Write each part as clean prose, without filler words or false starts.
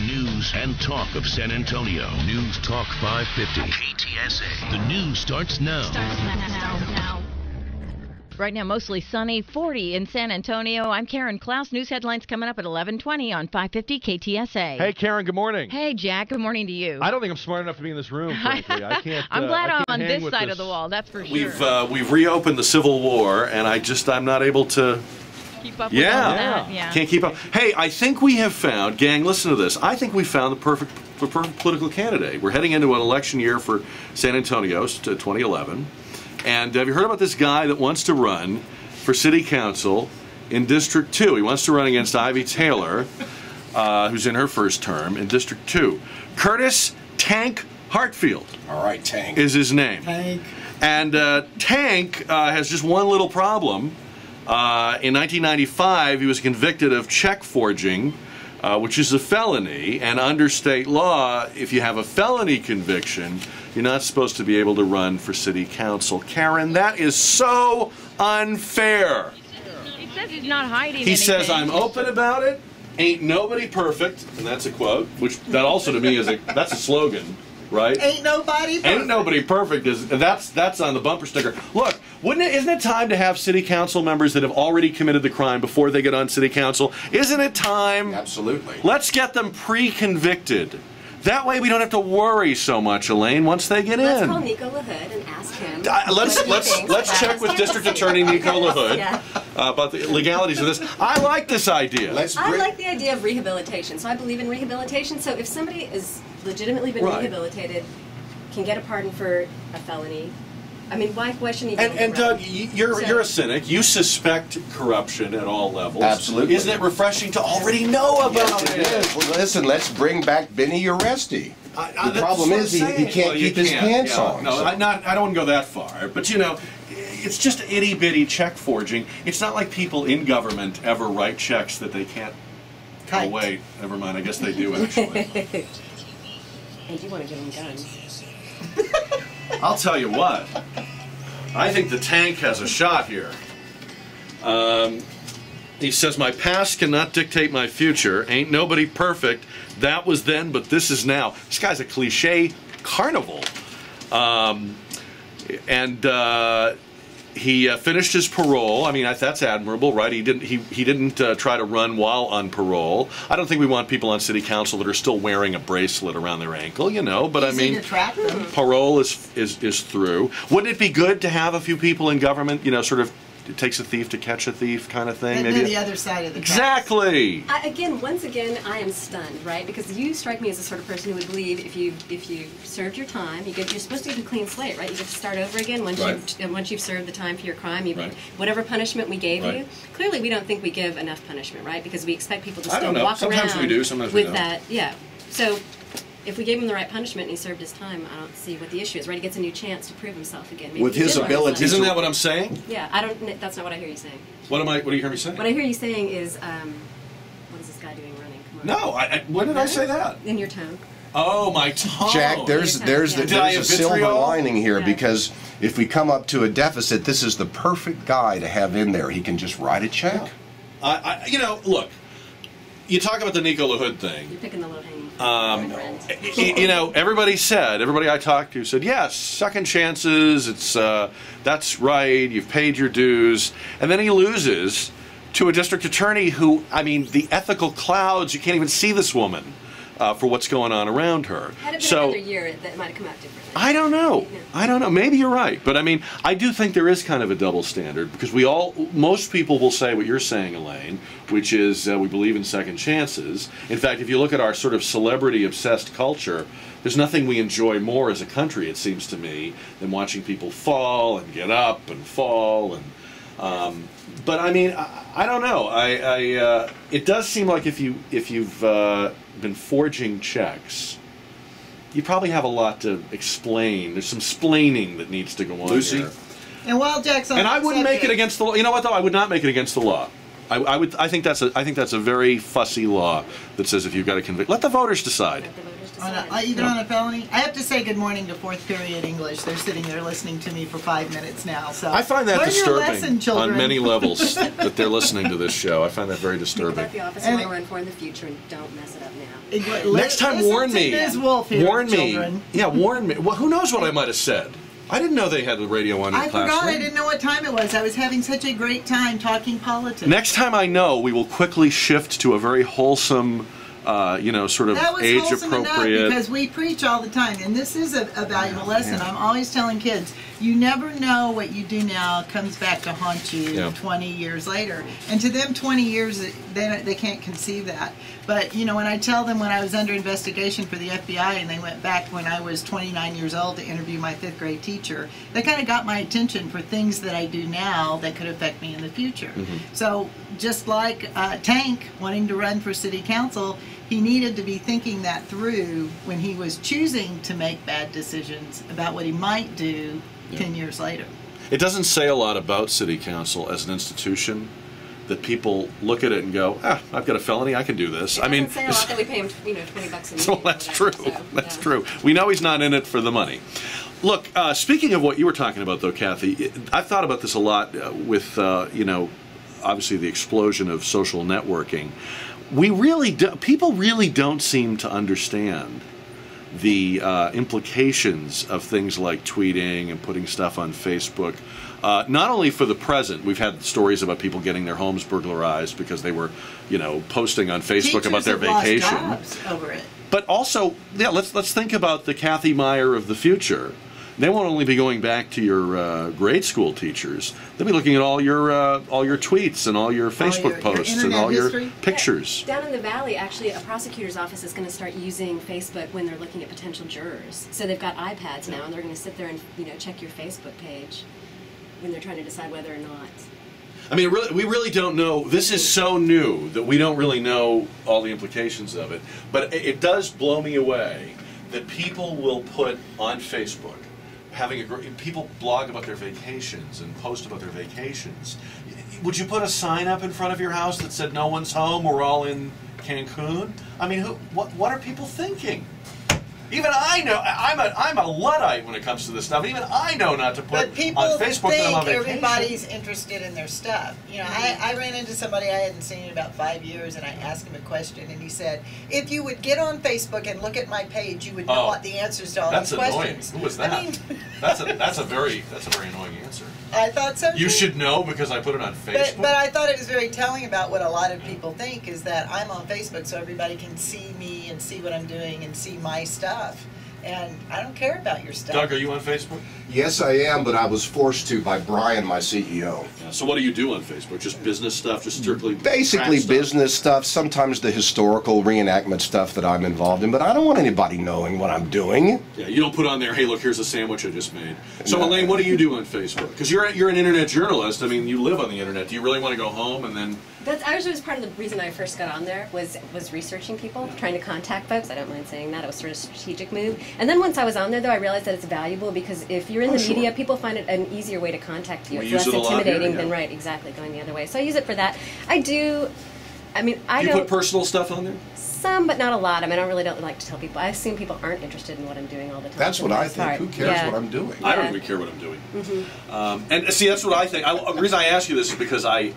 news and talk of San Antonio. News Talk 550. KTSA. The news starts now. Right now, mostly sunny, 40 in San Antonio. I'm Karen Klaus. News headlines coming up at 11:20 on 550 KTSA. Hey, Karen, good morning. Hey, Jack, good morning to you. I don't think I'm smart enough to be in this room, frankly. I can't. I'm glad I I'm can't on hang this with side of the wall, that's for sure. We've reopened the Civil War, and I'm not able to keep up with all that. Yeah. Can't keep up. Hey, I think we have found, gang, listen to this. I think we found the perfect political candidate. We're heading into an election year for San Antonio, to 2011. And have you heard about this guy that wants to run for city council in District 2? He wants to run against Ivy Taylor, who's in her first term, in District 2. Curtis Tank Hartfield. All right, Tank. Is his name. Tank. And Tank has just one little problem. In 1995, he was convicted of check forging, which is a felony. And under state law, if you have a felony conviction, you're not supposed to be able to run for city council. Karen, that is so unfair. He says he's not hiding anything. He says, I'm open about it. Ain't nobody perfect. And that's a quote, which that also to me is that's a slogan, right? Ain't nobody perfect. Ain't nobody perfect. That's on the bumper sticker. Look, isn't it time to have city council members that have already committed the crime before they get on city council? Isn't it time? Absolutely. Let's get them pre-convicted. That way we don't have to worry so much, Elaine, once they get Let's in. call Nico LaHood and ask him. Let's check with District Attorney Nico LaHood about the legalities of this. I like this idea. I like the idea of rehabilitation. So I believe in rehabilitation. So if somebody is legitimately been rehabilitated, can get a pardon for a felony, I mean, why shouldn't he? And Doug, you're a cynic. You suspect corruption at all levels. Absolutely. Isn't it refreshing to already know about it? Well, listen, let's bring back Benny Uresti. The problem is he can't keep his pants on. No, I don't want to go that far. But you know, it's just itty bitty check forging. It's not like people in government ever write checks that they can't. Oh wait, never mind. I guess they do actually. And you want to give them guns? I'll tell you what. I think the Tank has a shot here. He says, my past cannot dictate my future. Ain't nobody perfect. That was then, but this is now. This guy's a cliche carnival. He finished his parole. I mean, that's admirable, right? He didn't try to run while on parole. I don't think we want people on city council that are still wearing a bracelet around their ankle, you know. But I mean, parole is through. Wouldn't it be good to have a few people in government, you know, sort of? It takes a thief to catch a thief kind of thing. Maybe the other side of the exactly. Once again, I am stunned, right? Because you strike me as the sort of person who would believe if you served your time, you're supposed to get a clean slate, right? You get to start over again once you've served the time for your crime. Whatever punishment we gave you. Clearly, we don't think we give enough punishment, right? Because we expect people to still walk sometimes around we do, sometimes we with don't. that. Yeah. So if we gave him the right punishment and he served his time, I don't see what the issue is, right? He gets a new chance to prove himself again. Maybe with his ability. Isn't that what I'm saying? Yeah, that's not what I hear you saying. What do you hear me saying? What I hear you saying is, what is this guy doing running? Come on. No, when did I say that? In your tone. Oh, my tone. Jack, there's a silver lining here because if we come up to a deficit, this is the perfect guy to have in there. He can just write a check. You know, look, you talk about the Nico LaHood thing. You're picking the low-hanging you know, everybody I talked to said, yes, second chances, that's right, you've paid your dues. And then he loses to a district attorney who, I mean, the ethical clouds, you can't even see this woman for what's going on around her. Had it been another year, that might have come out differently. I don't know. Maybe you're right. But I mean, I do think there is kind of a double standard because most people will say what you're saying, Elaine, which is we believe in second chances. In fact, if you look at our sort of celebrity-obsessed culture, there's nothing we enjoy more as a country, it seems to me, than watching people fall and get up and fall. And but I mean, I don't know. It does seem like if you've been forging checks, you probably have a lot to explain. There's some splaining that needs to go on here. And while Jackson, and I wouldn't make it against the law. You know what though? I would not make it against the law. I think that's a very fussy law that says if you've got to convict, let the voters decide. Either on a felony. I have to say good morning to fourth period English. They're sitting there listening to me for 5 minutes now. So I find that learn disturbing your lesson, children. on many levels that they're listening to this show. I find that very disturbing. That's the office you want to run for in the future, and don't mess it up now. Next time, warn me. Ms. Wolff here, warn me. children. Yeah, warn me. Well, who knows what I might have said? I didn't know they had the radio on in I classroom. forgot. I didn't know what time it was. I was having such a great time talking politics. Next time I know, we will quickly shift to a very wholesome, sort of that was wholesome enough age-appropriate. because we preach all the time, and this is a valuable lesson. I'm always telling kids, you never know what you do now comes back to haunt you 20 years later. And to them, 20 years, they can't conceive that. But, when I tell them when I was under investigation for the FBI and they went back when I was 29 years old to interview my 5th grade teacher, they kind of got my attention for things that I do now that could affect me in the future. So just like Tank wanting to run for city council, he needed to be thinking that through when he was choosing to make bad decisions about what he might do 10 years later. It doesn't say a lot about city council as an institution that people look at it and go, I've got a felony, I can do this. It doesn't say a lot that we pay him, $20 a meeting. So that's true. That's true. We know he's not in it for the money. Look, speaking of what you were talking about, though, Cathy, I've thought about this a lot with, obviously the explosion of social networking. People really don't seem to understand the implications of things like tweeting and putting stuff on Facebook. Not only for the present, we've had stories about people getting their homes burglarized because they were, posting on Facebook about their vacation. Teachers have lost jobs over it. But also, let's think about the Cathy Meyer of the future. They won't only be going back to your grade school teachers. They'll be looking at all your tweets and all your Facebook posts and all your pictures. Down in the valley, actually, a prosecutor's office is going to start using Facebook when they're looking at potential jurors. So they've got iPads now, and they're going to sit there and check your Facebook page when they're trying to decide whether or not. I mean, we really don't know. This is so new that we don't really know all the implications of it. But it does blow me away that people will put on Facebook, people blog about their vacations and post about their vacations. Would you put a sign up in front of your house that said "No one's home, we're all in Cancun"? I mean, what are people thinking? Even I know, I'm a Luddite when it comes to this stuff. Even I know not to put on Facebook that I'm on vacation. But people think everybody's interested in their stuff. I ran into somebody I hadn't seen in about 5 years, and I asked him a question, and he said, if you would get on Facebook and look at my page, you would know what the answers to all these questions. That's annoying. Who was that? I mean, that's a very annoying answer. I thought so too. You should know because I put it on Facebook. But I thought it was very telling about what a lot of people think is that I'm on Facebook so everybody can see me and see what I'm doing and see my stuff. And I don't care about your stuff. Doug, are you on Facebook? Yes, I am, but I was forced to by Brian, my CEO. Yeah, so what do you do on Facebook? Just business stuff? Just strictly basically business stuff, sometimes the historical reenactment stuff that I'm involved in, but I don't want anybody knowing what I'm doing. Yeah, you don't put on there, hey, look, here's a sandwich I just made. So, Elaine, what do you do on Facebook? Because you're an internet journalist. I mean, you live on the internet. Do you really want to go home and then... That actually was part of the reason I first got on there, was researching people, trying to contact folks. I don't mind saying that. It was sort of a strategic move. And then once I was on there, though, I realized that it's valuable because if you're in the media, people find it an easier way to contact you. It's less intimidating than, going the other way. So I use it for that. Do you put personal stuff on there? Some, but not a lot. I mean, I really don't like to tell people. I assume people aren't interested in what I'm doing all the time. That's what I think. Who cares what I'm doing? I don't even care what I'm doing. And see, that's what I think. The reason I ask you this is because I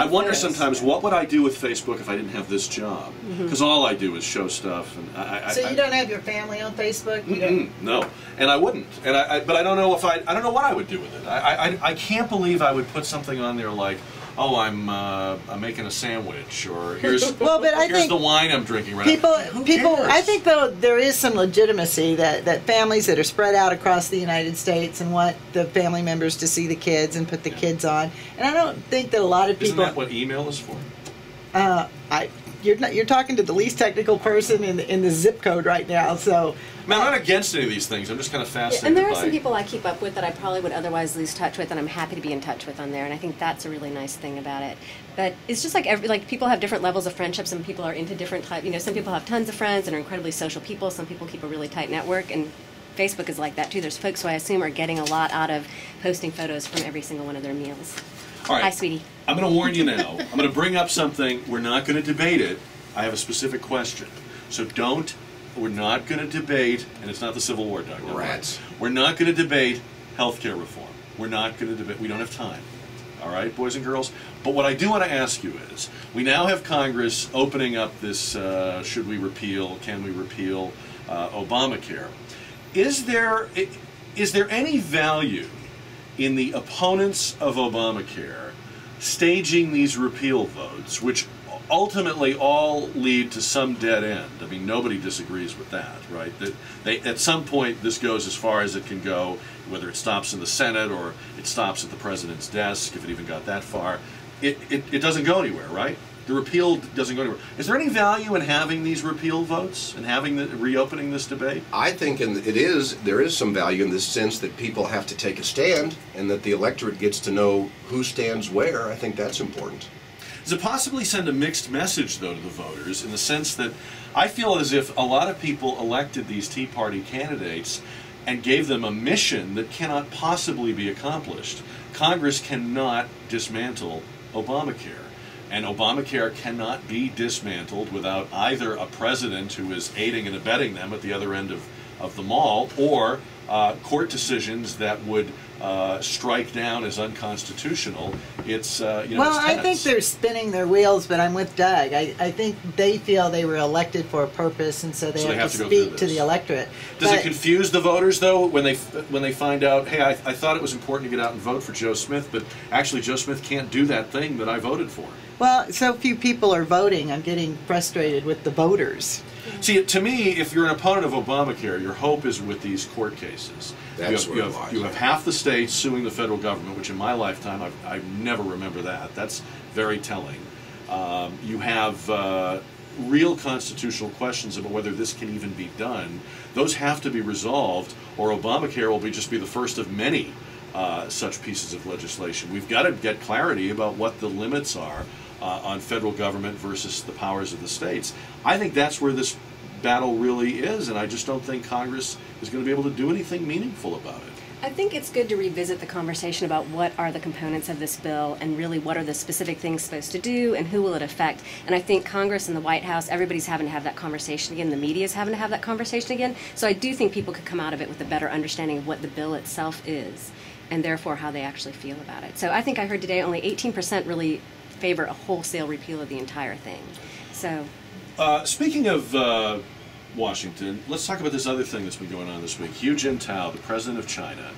wonder sometimes what would I do with Facebook if I didn't have this job? Because all I do is show stuff. And so you don't have your family on Facebook? No, and I wouldn't. But I don't know I don't know what I would do with it. I can't believe I would put something on there like, oh, I'm making a sandwich, or here's here's the wine I'm drinking right now. Who cares? I think though there is some legitimacy that families that are spread out across the United States and want the family members to see the kids and put the kids on, and I don't think that a lot of people. Isn't that what email is for? You're talking to the least technical person in the zip code right now, so. Man, I'm not against any of these things. I'm just kind of fascinated. And there are some people I keep up with that I probably would otherwise lose touch with, and I'm happy to be in touch with on there. And I think that's a really nice thing about it. But it's just like people have different levels of friendship. Some people are into different type. Some people have tons of friends and are incredibly social people. Some people keep a really tight network, and Facebook is like that too. There's folks who I assume are getting a lot out of posting photos from every single one of their meals. All right. Hi, sweetie. I'm going to warn you now. I'm going to bring up something. We're not going to debate it. I have a specific question. So we're not going to debate, and it's not the Civil War, Doug. Rats. We're not going to debate health care reform. We're not going to debate. We don't have time. all right, boys and girls? But what I do want to ask you is, we now have Congress opening up this, should we repeal, can we repeal Obamacare. Is there any value in the opponents of Obamacare staging these repeal votes, which ultimately all lead to some dead end? I mean, nobody disagrees with that, right? That at some point this goes as far as it can go, whether it stops in the Senate or it stops at the president's desk, if it even got that far. It doesn't go anywhere, right? The repeal doesn't go anywhere. Is there any value in having these repeal votes and having reopening this debate? I think there is some value in the sense that people have to take a stand and that the electorate gets to know who stands where. I think that's important. Does it possibly send a mixed message, though, to the voters, in the sense that I feel as if a lot of people elected these Tea Party candidates and gave them a mission that cannot possibly be accomplished? Congress cannot dismantle Obamacare. And Obamacare cannot be dismantled without either a president who is aiding and abetting them at the other end of the mall, or court decisions that would strike down as unconstitutional its well, its I think tenets. they're spinning their wheels, but I'm with Doug. I think they feel they were elected for a purpose, and so they have to speak to the electorate. Does it confuse the voters, though, when they find out, hey, I thought it was important to get out and vote for Joe Smith, but actually Joe Smith can't do that thing that I voted for? Well, so few people are voting. I'm getting frustrated with the voters. See, to me, if you're an opponent of Obamacare, your hope is with these court cases. That's you have half the states suing the federal government, which in my lifetime, I never remember that. That's very telling. You have real constitutional questions about whether this can even be done. Those have to be resolved, or Obamacare will just be the first of many such pieces of legislation. We've got to get clarity about what the limits are on federal government versus the powers of the states. I think that's where this battle really is, and I just don't think Congress is going to be able to do anything meaningful about it. I think it's good to revisit the conversation about what are the components of this bill and really what are the specific things supposed to do and who will it affect. And I think Congress and the White House, everybody's having to have that conversation again. The media's having to have that conversation again. So I do think people could come out of it with a better understanding of what the bill itself is and therefore how they actually feel about it. So I think I heard today only 18% really favor a wholesale repeal of the entire thing. So, speaking of Washington, let's talk about this other thing that's been going on this week. Hu Jintao, the president of China,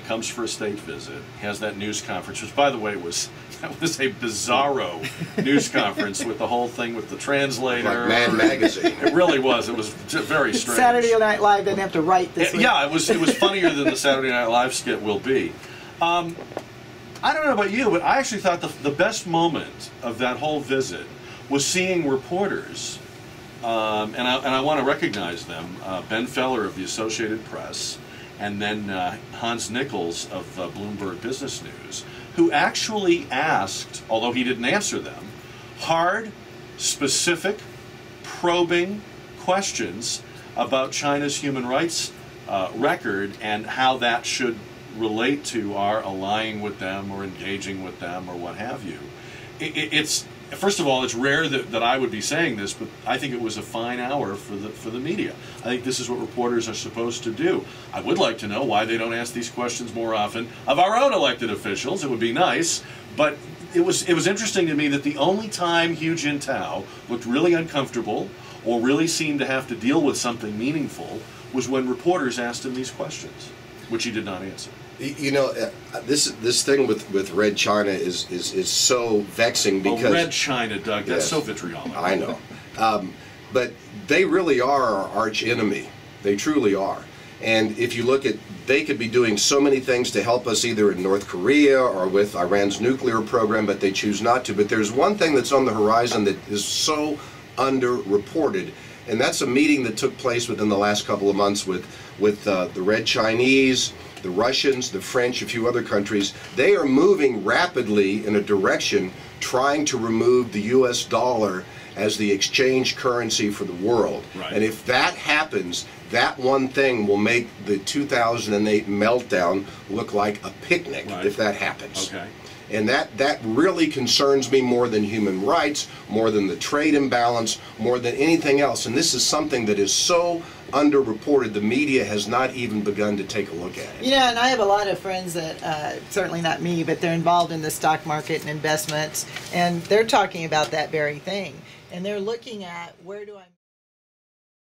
comes for a state visit, has that news conference, which, by the way, was a bizarro news conference with the whole thing with the translator. Like Mad Magazine. It really was. It was very strange. Saturday Night Live didn't have to write this week. Yeah, it was funnier than the Saturday Night Live skit will be. I don't know about you, but I actually thought the best moment of that whole visit was seeing reporters, and I want to recognize them, Ben Feller of the Associated Press, and then Hans Nichols of Bloomberg Business News, who actually asked, although he didn't answer them, hard, specific, probing questions about China's human rights record and how that should relate to our allying with them or engaging with them or what have you. It's first of all, it's rare that I would be saying this, but I think it was a fine hour for the media. I think this is what reporters are supposed to do. I would like to know why they don't ask these questions more often of our own elected officials. It would be nice, but it was interesting to me that the only time Hu Jintao looked really uncomfortable or really seemed to have to deal with something meaningful was when reporters asked him these questions, which he did not answer. You know, this thing with Red China is so vexing because Red China, Doug, that's so vitriolic. I know, but they really are our arch enemy. They truly are. And if you look at, they could be doing so many things to help us either in North Korea or with Iran's nuclear program, but they choose not to. But there's one thing that's on the horizon that is so underreported, and that's a meeting that took place within the last couple of months with the Red Chinese, the Russians, the French, a few other countries. They are moving rapidly in a direction trying to remove the U.S. dollar as the exchange currency for the world. Right. And if that happens, that one thing will make the 2008 meltdown look like a picnic, right, if that happens. Okay. And that really concerns me more than human rights, more than the trade imbalance, more than anything else. And this is something that is so underreported. The media has not even begun to take a look at it. You know, and I have a lot of friends that, certainly not me, but they're involved in the stock market and investments, and they're talking about that very thing. And they're looking at, where do I...